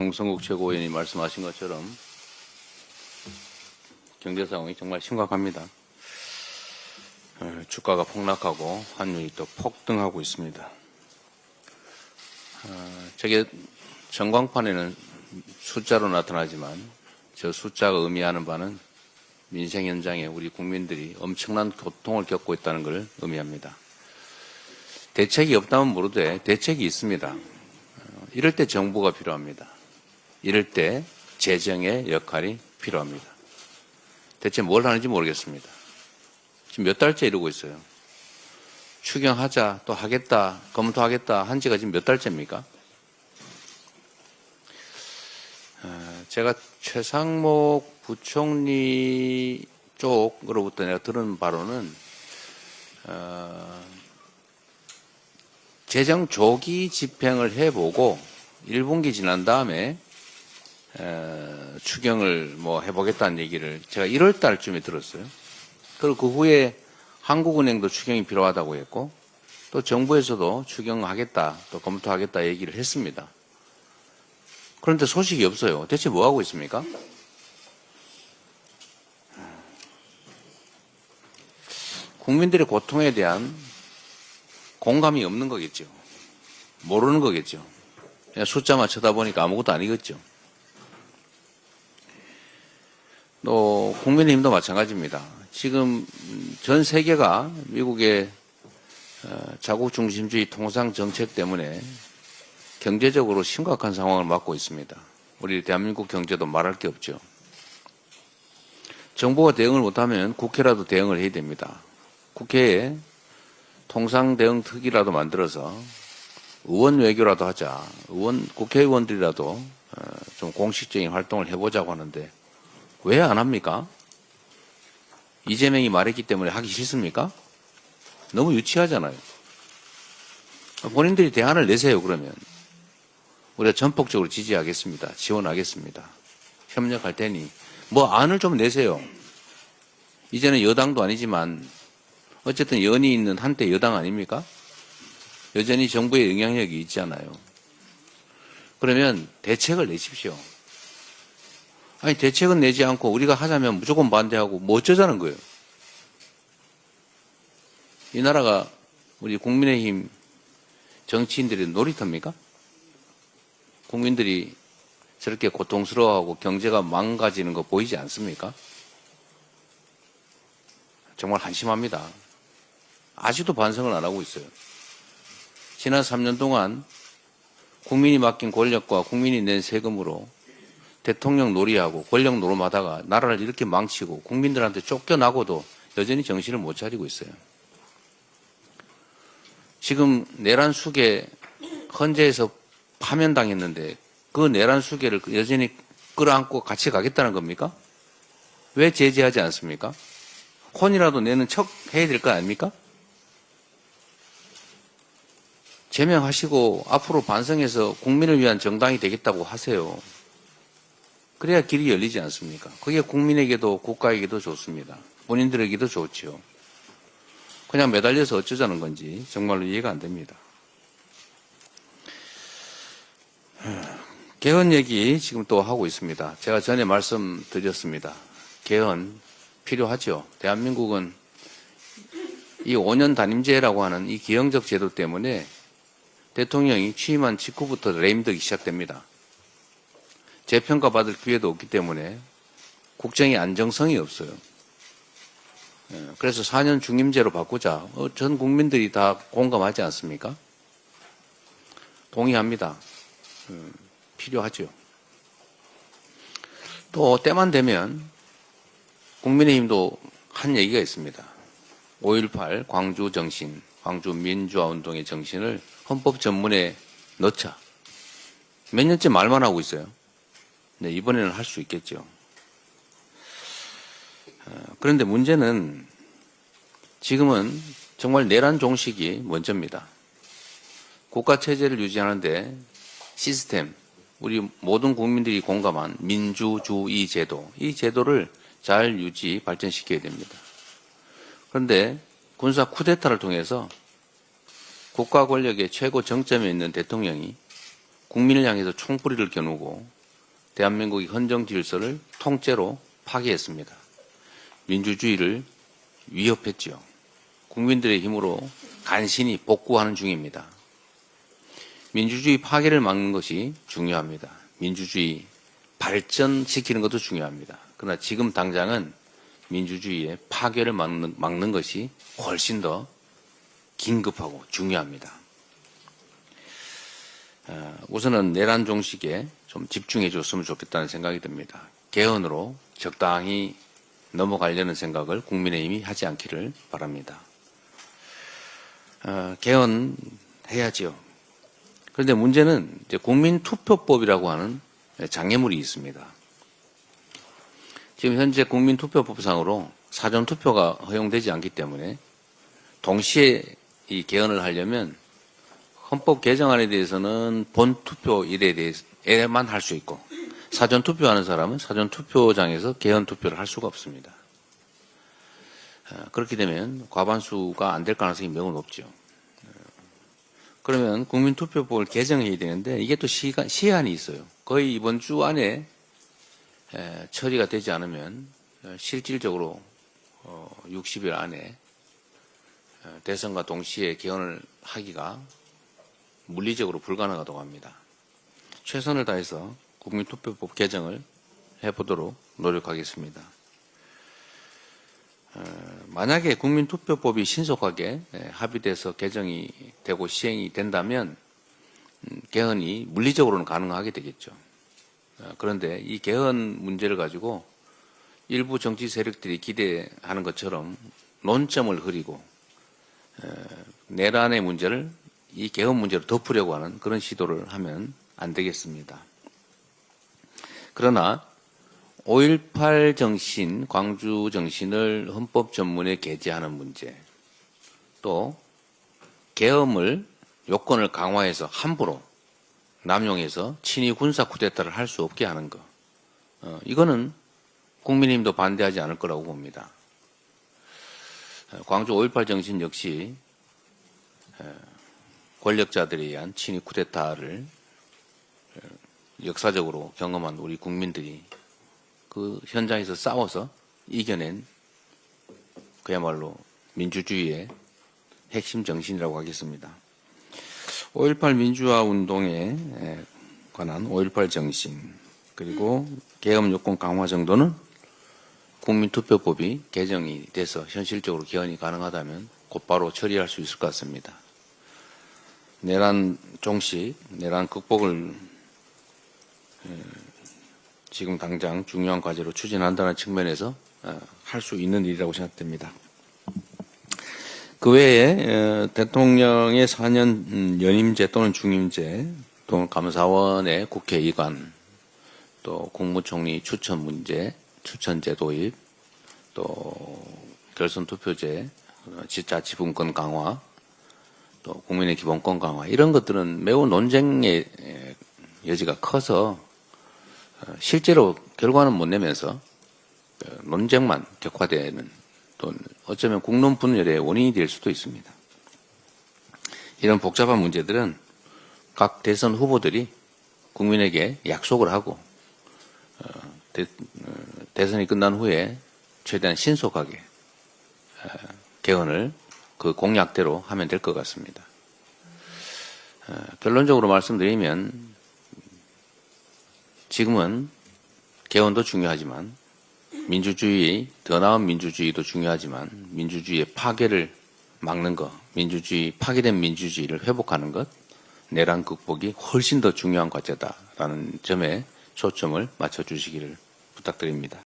홍성국 최고위원이 말씀하신 것처럼 경제 상황이 정말 심각합니다. 주가가 폭락하고 환율이 또 폭등하고 있습니다. 저게 전광판에는 숫자로 나타나지만 저 숫자가 의미하는 바는 민생 현장에 우리 국민들이 엄청난 고통을 겪고 있다는 걸 의미합니다. 대책이 없다면 모르되 대책이 있습니다. 이럴 때 정부가 필요합니다. 이럴 때 재정의 역할이 필요합니다. 대체 뭘 하는지 모르겠습니다. 지금 몇 달째 이러고 있어요. 추경하자, 또 하겠다, 검토하겠다 한 지가 지금 몇 달째입니까? 제가 최상목 부총리 쪽으로부터 내가 들은 바로는 재정 조기 집행을 해보고 1분기 지난 다음에 추경을 뭐 해보겠다는 얘기를 제가 1월 달쯤에 들었어요. 그리고 그 후에 한국은행도 추경이 필요하다고 했고 또 정부에서도 추경하겠다 또 검토하겠다 얘기를 했습니다. 그런데 소식이 없어요. 대체 뭐 하고 있습니까? 국민들의 고통에 대한 공감이 없는 거겠죠. 모르는 거겠죠. 그냥 숫자만 쳐다보니까 아무것도 아니겠죠. 또 국민의힘도 마찬가지입니다. 지금 전 세계가 미국의 자국 중심주의 통상 정책 때문에 경제적으로 심각한 상황을 맞고 있습니다. 우리 대한민국 경제도 말할 게 없죠. 정부가 대응을 못하면 국회라도 대응을 해야 됩니다. 국회에 통상 대응 특위라도 만들어서 의원 외교라도 하자. 국회의원들이라도 좀 공식적인 활동을 해보자고 하는데 왜 안 합니까? 이재명이 말했기 때문에 하기 싫습니까? 너무 유치하잖아요. 본인들이 대안을 내세요, 그러면. 우리가 전폭적으로 지지하겠습니다. 지원하겠습니다. 협력할 테니. 뭐 안을 좀 내세요. 이제는 여당도 아니지만 어쨌든 연이 있는 한때 여당 아닙니까? 여전히 정부의 영향력이 있잖아요. 그러면 대책을 내십시오. 아니 대책은 내지 않고 우리가 하자면 무조건 반대하고 뭐 어쩌자는 거예요. 이 나라가 우리 국민의힘 정치인들의 놀이터입니까? 국민들이 저렇게 고통스러워하고 경제가 망가지는 거 보이지 않습니까? 정말 한심합니다. 아직도 반성을 안 하고 있어요. 지난 3년 동안 국민이 맡긴 권력과 국민이 낸 세금으로 대통령 놀이하고 권력 노름하다가 나라를 이렇게 망치고 국민들한테 쫓겨나고도 여전히 정신을 못 차리고 있어요. 지금 내란 수계 헌재에서 파면당했는데 그 내란 수계를 여전히 끌어안고 같이 가겠다는 겁니까? 왜 제재하지 않습니까? 혼이라도 내는 척 해야 될 거 아닙니까? 제명하시고 앞으로 반성해서 국민을 위한 정당이 되겠다고 하세요. 그래야 길이 열리지 않습니까? 그게 국민에게도 국가에게도 좋습니다. 본인들에게도 좋지요. 그냥 매달려서 어쩌자는 건지 정말로 이해가 안 됩니다. 개헌 얘기 지금 또 하고 있습니다. 제가 전에 말씀드렸습니다. 개헌 필요하죠. 대한민국은 이 5년 단임제라고 하는 이 기형적 제도 때문에 대통령이 취임한 직후부터 레임덕이 시작됩니다. 재평가받을 기회도 없기 때문에 국정의 안정성이 없어요. 그래서 4년 중임제로 바꾸자. 전 국민들이 다 공감하지 않습니까? 동의합니다. 필요하죠. 또 때만 되면 국민의힘도 한 얘기가 있습니다. 5.18 광주 정신, 광주 민주화 운동의 정신을 헌법 전문에 넣자. 몇 년째 말만 하고 있어요. 네, 이번에는 할 수 있겠죠. 그런데 문제는 지금은 정말 내란 종식이 먼저입니다. 국가체제를 유지하는데 시스템, 우리 모든 국민들이 공감한 민주주의 제도, 이 제도를 잘 유지, 발전시켜야 됩니다. 그런데 군사 쿠데타를 통해서 국가 권력의 최고 정점에 있는 대통령이 국민을 향해서 총뿌리를 겨누고 대한민국의 헌정 질서를 통째로 파괴했습니다. 민주주의를 위협했지요. 국민들의 힘으로 간신히 복구하는 중입니다. 민주주의 파괴를 막는 것이 중요합니다. 민주주의 발전시키는 것도 중요합니다. 그러나 지금 당장은 민주주의의 파괴를 막는 것이 훨씬 더 긴급하고 중요합니다. 우선은 내란 종식에 좀 집중해 줬으면 좋겠다는 생각이 듭니다. 개헌으로 적당히 넘어가려는 생각을 국민의힘이 하지 않기를 바랍니다. 개헌해야지요. 그런데 문제는 이제 국민투표법이라고 하는 장애물이 있습니다. 지금 현재 국민투표법상으로 사전투표가 허용되지 않기 때문에 동시에 이 개헌을 하려면 헌법 개정안에 대해서는 본투표일에만 할 수 있고 사전투표하는 사람은 사전투표장에서 개헌투표를 할 수가 없습니다. 그렇게 되면 과반수가 안 될 가능성이 매우 높죠. 그러면 국민투표법을 개정해야 되는데 이게 또 시한이 있어요. 거의 이번 주 안에 처리가 되지 않으면 실질적으로 60일 안에 대선과 동시에 개헌을 하기가 물리적으로 불가능하다고 합니다. 최선을 다해서 국민투표법 개정을 해보도록 노력하겠습니다. 만약에 국민투표법이 신속하게 합의돼서 개정이 되고 시행이 된다면 개헌이 물리적으로는 가능하게 되겠죠. 그런데 이 개헌 문제를 가지고 일부 정치 세력들이 기대하는 것처럼 논점을 흐리고 내란의 문제를 이 개헌 문제로 덮으려고 하는 그런 시도를 하면 안 되겠습니다. 그러나 5.18 정신, 광주 정신을 헌법 전문에 게재하는 문제, 또 계엄을 요건을 강화해서 함부로 남용해서 친위 군사 쿠데타를 할 수 없게 하는 것, 이거는 국민의힘도 반대하지 않을 거라고 봅니다. 광주 5.18 정신 역시 권력자들에 의한 친위 쿠데타를 역사적으로 경험한 우리 국민들이 그 현장에서 싸워서 이겨낸 그야말로 민주주의의 핵심 정신이라고 하겠습니다. 5.18 민주화 운동에 관한 5.18 정신, 그리고 계엄 요건 강화 정도는 국민투표법이 개정이 돼서 현실적으로 개헌이 가능하다면 곧바로 처리할 수 있을 것 같습니다. 내란 종식, 내란 극복을 지금 당장 중요한 과제로 추진한다는 측면에서 할 수 있는 일이라고 생각됩니다. 그 외에 대통령의 4년 연임제 또는 중임제, 또는 감사원의 국회 이관, 또 국무총리 추천 문제, 추천제 도입, 또 결선투표제, 자치분권 강화, 또 국민의 기본권 강화, 이런 것들은 매우 논쟁의 여지가 커서 실제로 결과는 못 내면서 논쟁만 격화되는, 또 어쩌면 국론 분열의 원인이 될 수도 있습니다. 이런 복잡한 문제들은 각 대선 후보들이 국민에게 약속을 하고 대선이 끝난 후에 최대한 신속하게 개헌을 그 공약대로 하면 될 것 같습니다. 결론적으로 말씀드리면 지금은 개헌도 중요하지만 민주주의, 더 나은 민주주의도 중요하지만 민주주의의 파괴를 막는 것, 파괴된 민주주의를 회복하는 것, 내란 극복이 훨씬 더 중요한 과제다라는 점에 초점을 맞춰주시기를 부탁드립니다.